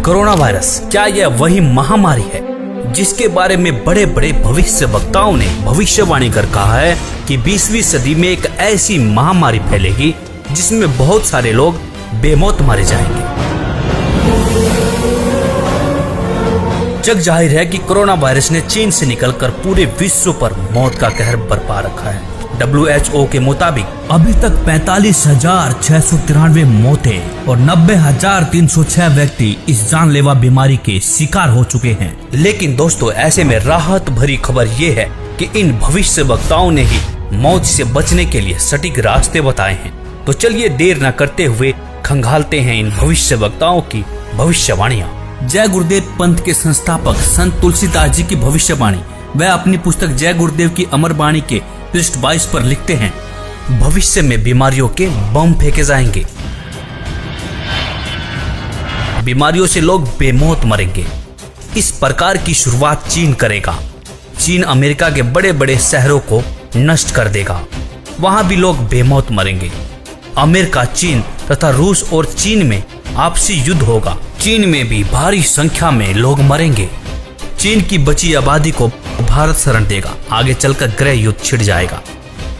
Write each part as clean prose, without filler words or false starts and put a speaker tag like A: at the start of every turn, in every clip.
A: Corona virus क्या यह वही महामारी है जिसके बारे में बड़े बड़े भविष्य वक्ताओं ने भविष्यवाणी कर कहा है कि 20वीं सदी में एक ऐसी महामारी फैलेगी जिसमें बहुत सारे लोग बेमौत मारे जाएंगे। जग जाहिर है कि कोरोना वायरस ने चीन से निकलकर पूरे विश्व पर मौत का कहर बरपा रखा है। WHO के मुताबिक अभी तक 45,693 मौतें और 90,306 व्यक्ति इस जानलेवा बीमारी के शिकार हो चुके हैं। लेकिन दोस्तों, ऐसे में राहत भरी खबर ये है कि इन भविष्य वक्ताओं ने ही मौत से बचने के लिए सटीक रास्ते बताए हैं। तो चलिए देर न करते हुए खंगालते हैं इन भविष्य वक्ताओं की भविष्यवाणियाँ। जय गुरुदेव पंथ के संस्थापक संत तुलसीदास जी की भविष्यवाणी। वह अपनी पुस्तक जय गुरुदेव की अमर वाणी के पृष्ठ 22 पर लिखते हैं, भविष्य में बीमारियों के बम फेंके जाएंगे, बीमारियों से लोग बेमौत मरेंगे। इस प्रकार की शुरुआत चीन करेगा। चीन अमेरिका के बड़े बड़े शहरों को नष्ट कर देगा, वहां भी लोग बेमौत मरेंगे। अमेरिका, चीन तथा रूस और चीन में आपसी युद्ध होगा। चीन में भी भारी संख्या में लोग मरेंगे। चीन की बची आबादी को भारत शरण देगा। आगे चलकर गृह युद्ध छिड़ जाएगा,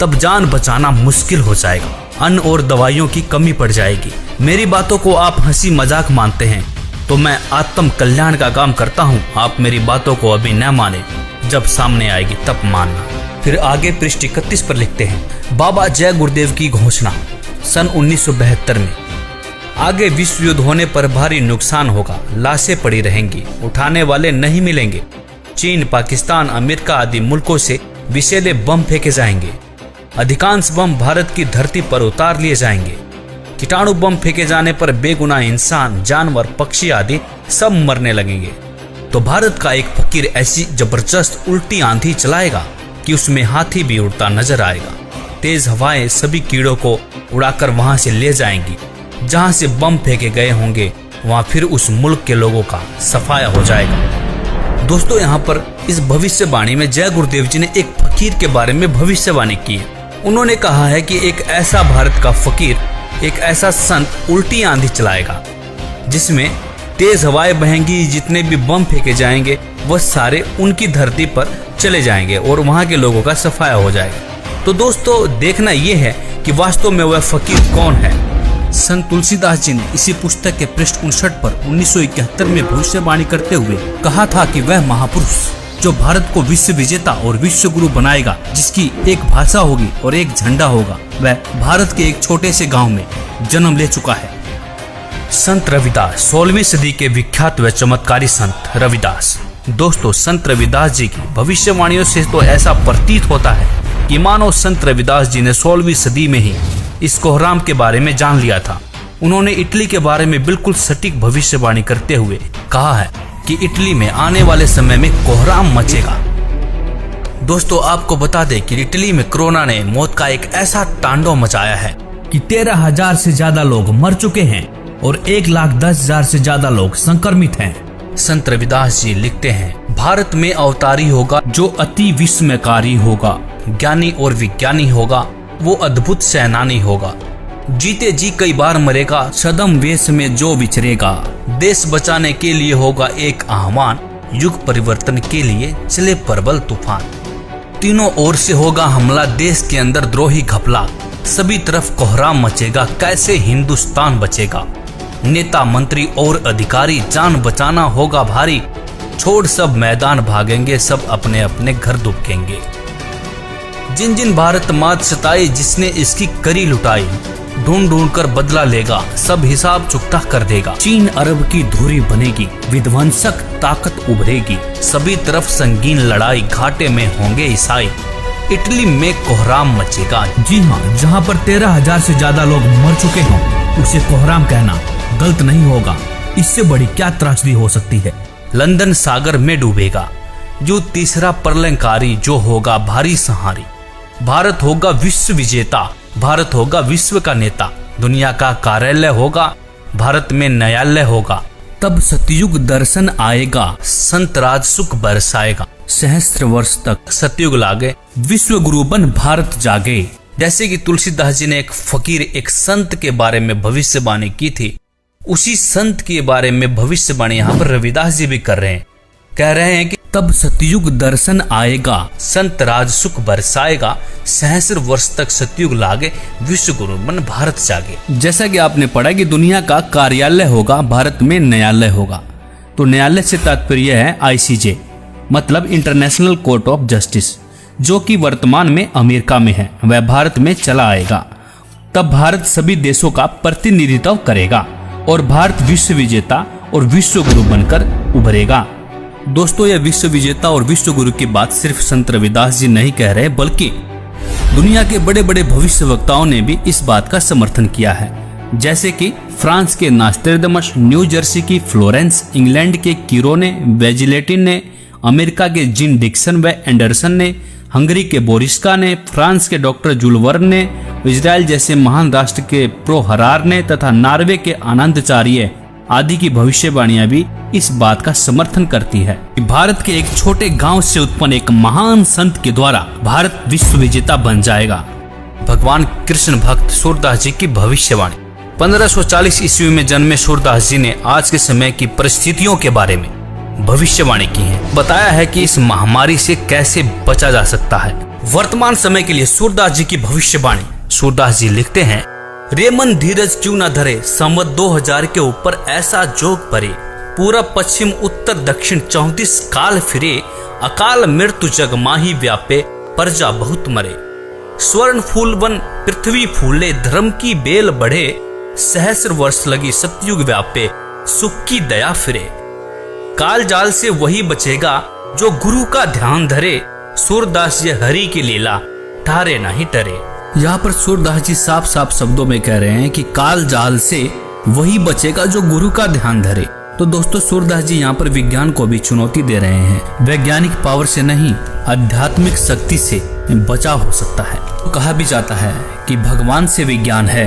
A: तब जान बचाना मुश्किल हो जाएगा। अन्न और दवाइयों की कमी पड़ जाएगी। मेरी बातों को आप हंसी मजाक मानते हैं तो मैं आत्म कल्याण का काम करता हूँ। आप मेरी बातों को अभी न माने, जब सामने आएगी तब मानना। फिर आगे पृष्ठ 31 पर लिखते हैं, बाबा जय गुरुदेव की घोषणा सन 1972 में। आगे विश्व युद्ध होने पर भारी नुकसान होगा, लाशें पड़ी रहेंगी, उठाने वाले नहीं मिलेंगे। चीन, पाकिस्तान, अमेरिका आदि मुल्कों से विषैले बम फेंके जाएंगे। अधिकांश बम भारत की धरती पर उतार लिए जाएंगे। कीटाणु बम फेंके जाने पर बेगुनाह इंसान, जानवर, पक्षी आदि सब मरने लगेंगे। तो भारत का एक फकीर ऐसी जबरदस्त उल्टी आंधी चलाएगा कि उसमें हाथी भी उड़ता नजर आएगा। तेज हवाएं सभी कीड़ों को उड़ाकर वहां से ले जाएंगी। जहां से बम फेंके गए होंगे वहां फिर उस मुल्क के लोगों का सफाया हो जाएगा। दोस्तों, यहाँ पर इस भविष्यवाणी में जय गुरुदेव जी ने एक फकीर के बारे में भविष्यवाणी की है। उन्होंने कहा है कि एक ऐसा भारत का फकीर, एक ऐसा संत उल्टी आंधी चलाएगा जिसमें तेज हवाएं बहेंगी। जितने भी बम फेंके जाएंगे वह सारे उनकी धरती पर चले जाएंगे और वहां के लोगों का सफाया हो जाएगा। तो दोस्तों, देखना यह है कि वास्तव में वह फकीर कौन है। संत तुलसीदास जी ने इसी पुस्तक के पृष्ठ 59 पर 1971 में भविष्यवाणी करते हुए कहा था कि वह महापुरुष जो भारत को विश्व विजेता और विश्व गुरु बनाएगा, जिसकी एक भाषा होगी और एक झंडा होगा, वह भारत के एक छोटे से गांव में जन्म ले चुका है। संत रविदास, 16वीं सदी के विख्यात व चमत्कारी संत रविदास। दोस्तों, संत रविदास जी की भविष्यवाणियों से तो ऐसा प्रतीत होता है कि मानो संत रविदास जी ने 16वीं सदी में ही इस कोहराम के बारे में जान लिया था। उन्होंने इटली के बारे में बिल्कुल सटीक भविष्यवाणी करते हुए कहा है कि इटली में आने वाले समय में कोहराम मचेगा। दोस्तों, आपको बता दें कि इटली में कोरोना ने मौत का एक ऐसा तांडव मचाया है कि 13,000 से ज्यादा लोग मर चुके हैं और 1,10,000 से ज्यादा लोग संक्रमित हैं। संत रविदास जी लिखते हैं, भारत में अवतारी होगा जो अति विस्मयकारी होगा, ज्ञानी और विज्ञानी होगा, वो अद्भुत सेनानी होगा। जीते जी कई बार मरेगा, सदम वेश में जो विचरेगा। देश बचाने के लिए होगा एक आह्वान, युग परिवर्तन के लिए चले प्रबल तूफान। तीनों ओर से होगा हमला, देश के अंदर द्रोही घपला। सभी तरफ कोहराम मचेगा, कैसे हिंदुस्तान बचेगा। नेता, मंत्री और अधिकारी, जान बचाना होगा भारी। छोड़ सब मैदान भागेंगे, सब अपने अपने घर दुबकेंगे। जिन जिन भारत मात सताई, जिसने इसकी करी लुटाई, ढूंढ ढूंढ कर बदला लेगा, सब हिसाब चुकता कर देगा। चीन अरब की धुरी बनेगी, विध्वंसक ताकत उभरेगी। सभी तरफ संगीन लड़ाई, घाटे में होंगे ईसाई। इटली में कोहराम मचेगा। जी हाँ, जहाँ पर 13,000 से ज्यादा लोग मर चुके हों, उसे कोहराम कहना गलत नहीं होगा। इससे बड़ी क्या त्रासदी हो सकती है। लंदन सागर में डूबेगा, जो तीसरा प्रलयंकारी, जो होगा भारी संहारी। भारत होगा विश्व विजेता, भारत होगा विश्व का नेता। दुनिया का कार्यालय होगा, भारत में न्यायालय होगा। तब सतयुग दर्शन आएगा, संत राज सुख बरसाएगा। सहस्त्र वर्ष तक सतयुग लागे, विश्व गुरु बन भारत जागे। जैसे कि तुलसीदास जी ने एक फकीर, एक संत के बारे में भविष्यवाणी की थी, उसी संत के बारे में भविष्यवाणी यहाँ पर रविदास जी भी कर रहे हैं। कह रहे हैं कि तब सतयुग दर्शन आएगा, संत राज सुख बरसाएगा, सहस्र वर्ष तक सतयुग लागे, विश्व गुरु मन भारत जागे। जैसा कि आपने पढ़ा कि दुनिया का कार्यालय होगा, भारत में न्यायालय होगा। तो न्यायालय से तात्पर्य है ICJ, मतलब इंटरनेशनल कोर्ट ऑफ जस्टिस, जो कि वर्तमान में अमेरिका में है, वह भारत में चला आएगा। तब भारत सभी देशों का प्रतिनिधित्व करेगा और भारत विश्व विजेता और विश्व गुरु बनकर उभरेगा। दोस्तों, यह विश्व विजेता और विश्व गुरु की बात सिर्फ संत रविदास जी नहीं कह रहे, बल्कि दुनिया के बड़े बड़े भविष्यवक्ताओं ने भी इस बात का समर्थन किया है। जैसे कि फ्रांस के नास्ट्रेडमस, न्यू जर्सी की फ्लोरेंस, इंग्लैंड के कीरोने, वेजिलेटिन ने, अमेरिका के जिन डिक्सन व एंडरसन ने, हंगरी के बोरिस्का ने, फ्रांस के डॉक्टर जुल वर्न ने, इजराइल जैसे महान राष्ट्र के प्रो हरार ने तथा नॉर्वे के आनंदचार्य आदि की भविष्यवाणियां भी इस बात का समर्थन करती है कि भारत के एक छोटे गांव से उत्पन्न एक महान संत के द्वारा भारत विश्व विजेता बन जाएगा। भगवान कृष्ण भक्त सूरदास जी की भविष्यवाणी। 1540 ईस्वी में जन्मे सूरदास जी ने आज के समय की परिस्थितियों के बारे में भविष्यवाणी की है। बताया है कि इस महामारी से कैसे बचा जा सकता है। वर्तमान समय के लिए सूरदास जी की भविष्यवाणी। सूरदास जी लिखते हैं, रे मन धीरज क्यों न धरे, संवत 2000 के ऊपर ऐसा जोग परे, पूरब पश्चिम उत्तर दक्षिण 34 काल फिरे, अकाल मृत्यु जग माही व्यापे, प्रजा बहुत मरे। स्वर्ण फूल वन पृथ्वी फूले, धर्म की बेल बढ़े, सहस्र वर्ष लगी सतयुग व्यापे, सुख की दया फिरे। काल जाल से वही बचेगा जो गुरु का ध्यान धरे, सूरदास जी हरि की लीला ठारे नहीं टरे। यहाँ पर सूरदास जी साफ साफ शब्दों में कह रहे हैं कि काल जाल से वही बचेगा जो गुरु का ध्यान धरे। तो दोस्तों, सूरदास जी यहाँ पर विज्ञान को भी चुनौती दे रहे हैं। वैज्ञानिक पावर से नहीं, आध्यात्मिक शक्ति से बचाव हो सकता है। तो कहा भी जाता है कि भगवान से विज्ञान है,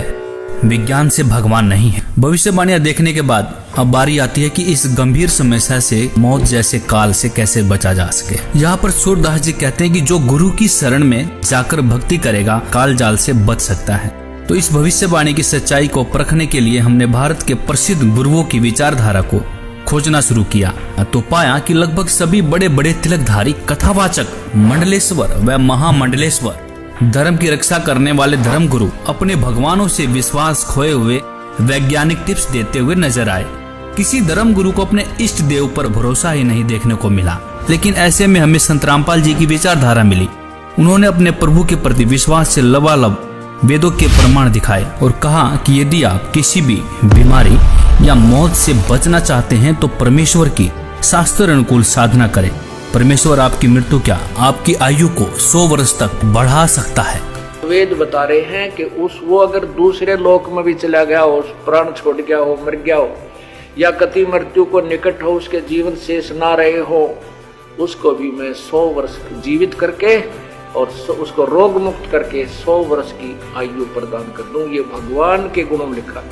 A: विज्ञान से भगवान नहीं है। भविष्यवाणियां देखने के बाद अब बारी आती है कि इस गंभीर समस्या से, मौत जैसे काल से कैसे बचा जा सके। यहाँ पर सूरदास जी कहते हैं कि जो गुरु की शरण में जाकर भक्ति करेगा, काल जाल से बच सकता है। तो इस भविष्यवाणी की सच्चाई को परखने के लिए हमने भारत के प्रसिद्ध गुरुओं की विचारधारा को खोजना शुरू किया तो पाया कि लगभग सभी बड़े बड़े तिलकधारी, कथावाचक, मंडलेश्वर व महामंडलेश्वर, धर्म की रक्षा करने वाले धर्म गुरु अपने भगवानों से विश्वास खोए हुए वैज्ञानिक टिप्स देते हुए नजर आए। किसी धर्म गुरु को अपने इष्ट देव पर भरोसा ही नहीं देखने को मिला। लेकिन ऐसे में हमें संत रामपाल जी की विचारधारा मिली। उन्होंने अपने प्रभु के प्रति विश्वास से लबालब वेदों के प्रमाण दिखाए और कहा कि यदि आप किसी भी बीमारी या मौत से बचना चाहते हैं तो परमेश्वर की शास्त्र अनुकूल साधना करें। परमेश्वर आपकी मृत्यु क्या, आपकी आयु को 100 वर्ष तक बढ़ा सकता है।
B: वेद बता रहे हैं कि वो अगर दूसरे लोक में भी चला गया हो, प्राण छोड़ गया हो, मर गया हो, या कति मृत्यु को निकट हो, उसके जीवन शेष ना रहे हो, उसको भी मैं 100 वर्ष जीवित करके और उसको रोग मुक्त करके 100 वर्ष की आयु प्रदान कर दूं। ये भगवान के गुणों में लिखा।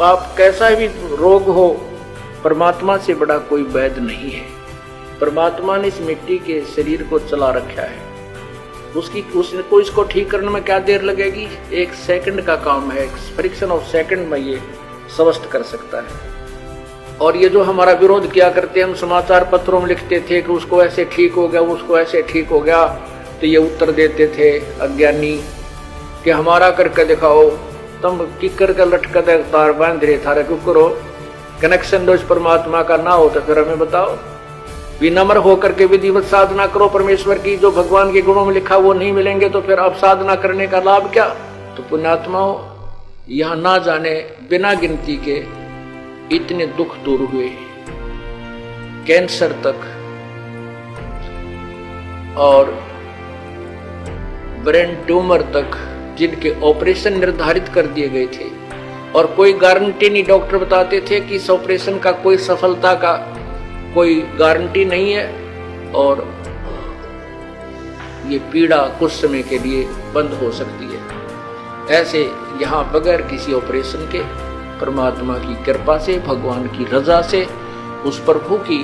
B: आप कैसा भी रोग हो, परमात्मा से बड़ा कोई वैद्य नहीं है। परमात्मा ने इस मिट्टी के शरीर को चला रखा है। उसको इसको ठीक करने में क्या देर लगेगी? 1 सेकंड का काम है। फ्रिक्शन ऑफ सेकंड में ये स्वस्थ कर सकता है। और ये जो हमारा विरोध किया करते हैं, हम समाचार पत्रों में लिखते थे कि उसको ऐसे ठीक हो गया, उसको ऐसे ठीक हो गया, तो ये उत्तर देते थे अज्ञानी कि हमारा करके दिखाओ, तुम किकर का लटका दे तार बांध रहे थारे क्यों करो, कनेक्शन दो परमात्मा का ना हो तो फिर हमें बताओ। विनम्र होकर के विधिवत साधना करो परमेश्वर की। जो भगवान के गुणों में लिखा वो नहीं मिलेंगे तो फिर अब साधना करने का लाभ क्या? तो पुण्यात्माओं, यहाँ ना जाने बिना गिनती के इतने दुख दूर हुए, कैंसर तक और ब्रेन ट्यूमर तक, जिनके ऑपरेशन निर्धारित कर दिए गए थे और कोई गारंटी नहीं। डॉक्टर बताते थे कि इस ऑपरेशन का कोई सफलता का कोई गारंटी नहीं है और ये पीड़ा कुछ समय के लिए बंद हो सकती है। ऐसे यहाँ बगैर किसी ऑपरेशन के परमात्मा की कृपा से, भगवान की रजा से, उस प्रभु की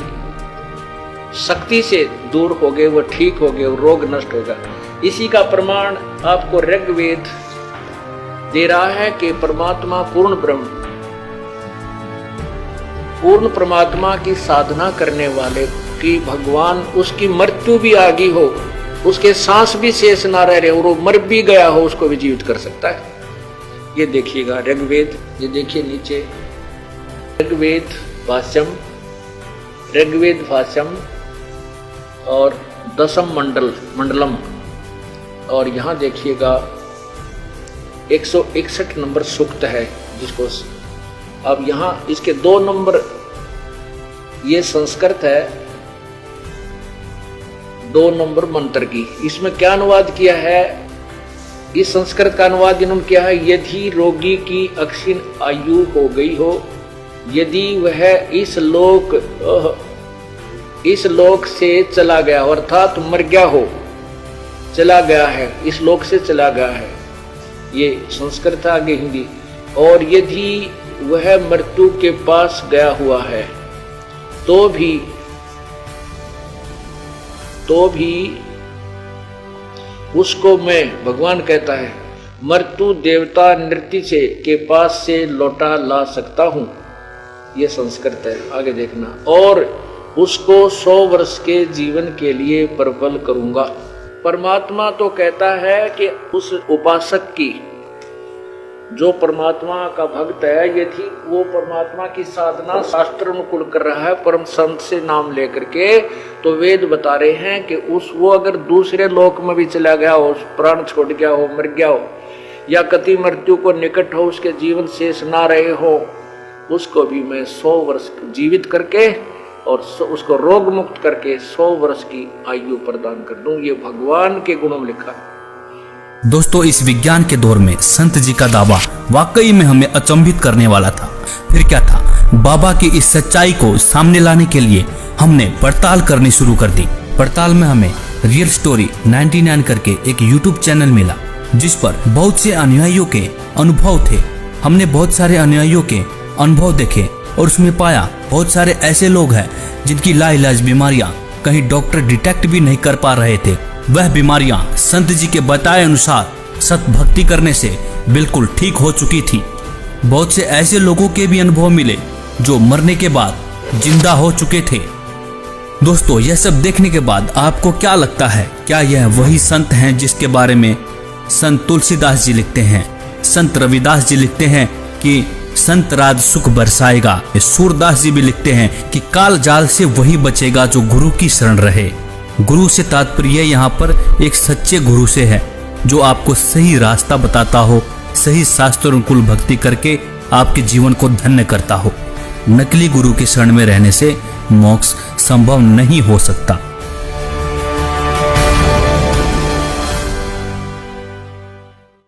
B: शक्ति से दूर हो गए, वो ठीक हो गए, वो रोग नष्ट होगा। इसी का प्रमाण आपको ऋग्वेद दे रहा है कि परमात्मा पूर्ण ब्रह्म पूर्ण परमात्मा की साधना करने वाले की भगवान उसकी मृत्यु भी आ गई हो, उसके सांस भी शेष ना रह रहे और वो मर भी गया हो, उसको भी जीवित कर सकता है। ये देखिएगा ऋग्वेद, ये देखिए नीचे ऋग्वेद भाष्यम और दशम मंडलम, और यहाँ देखिएगा 161 नंबर सूक्त है जिसको अब यहाँ इसके 2 नंबर, ये संस्कृत है 2 नंबर मंत्र की। इसमें क्या अनुवाद किया है, इस संस्कृत का अनुवाद इन्होंने किया है, यदि रोगी की अक्षीण आयु हो गई हो, यदि वह इस लोक से चला गया, अर्थात मर गया हो, चला गया है, इस लोक से चला गया है, ये संस्कृत आगे हिंदी। और यदि वह मृत्यु के पास गया हुआ है तो भी उसको मैं, भगवान कहता है, मृत्यु देवता नृत्य से के पास से लौटा ला सकता हूं, ये संस्कृत है, आगे देखना। और उसको 100 वर्ष के जीवन के लिए प्रबल करूंगा। परमात्मा तो कहता है कि उस उपासक की, जो परमात्मा का भक्त है, यदि वो परमात्मा की साधना शास्त्र अनुकूल कर रहा है, परम संत से नाम लेकर के, तो वेद बता रहे हैं कि वो अगर दूसरे लोक में भी चला गया हो, प्राण छोड़ गया हो, मर गया हो, या कति मृत्यु को निकट हो, उसके जीवन शेष ना रहे हो, उसको भी मैं 100 वर्ष जीवित करके और उसको रोग मुक्त करके 100 वर्ष की आयु प्रदान कर दूं। ये भगवान के गुणों में लिखा है।
A: दोस्तों, इस विज्ञान के दौर में संत जी का दावा वाकई में हमें अचंभित करने वाला था। फिर क्या था, बाबा की इस सच्चाई को सामने लाने के लिए हमने पड़ताल करनी शुरू कर दी। पड़ताल में हमें रियल स्टोरी 99 करके एक यूट्यूब चैनल मिला, जिस पर बहुत से अनुयायियों के अनुभव थे। हमने बहुत सारे अनुयायियों के अनुभव देखे और उसमें पाया बहुत सारे ऐसे लोग हैं जिनकी लाइलाज बीमारियां कहीं डॉक्टर डिटेक्ट भी नहीं कर पा रहे थे। वह बीमारियां संत जी के बताए अनुसार सत भक्ति करने से बिल्कुल ठीक हो चुकी थी। बहुत से ऐसे लोगों के भी अनुभव मिले जो मरने के बाद जिंदा हो चुके थे। दोस्तों, यह सब देखने के बाद आपको क्या लगता है, क्या यह वही संत हैं जिसके बारे में संत तुलसीदास जी लिखते हैं, संत रविदास जी लिखते हैं कि संत राज सुख बरसाएगा? सूरदास जी भी लिखते हैं कि काल जाल से वही बचेगा जो गुरु की शरण रहे। गुरु से तात्पर्य यहाँ पर एक सच्चे गुरु से है, जो आपको सही रास्ता बताता हो, सही शास्त्र अनुकूल भक्ति करके आपके जीवन को धन्य करता हो। नकली गुरु की शरण में रहने से मोक्ष संभव नहीं हो सकता।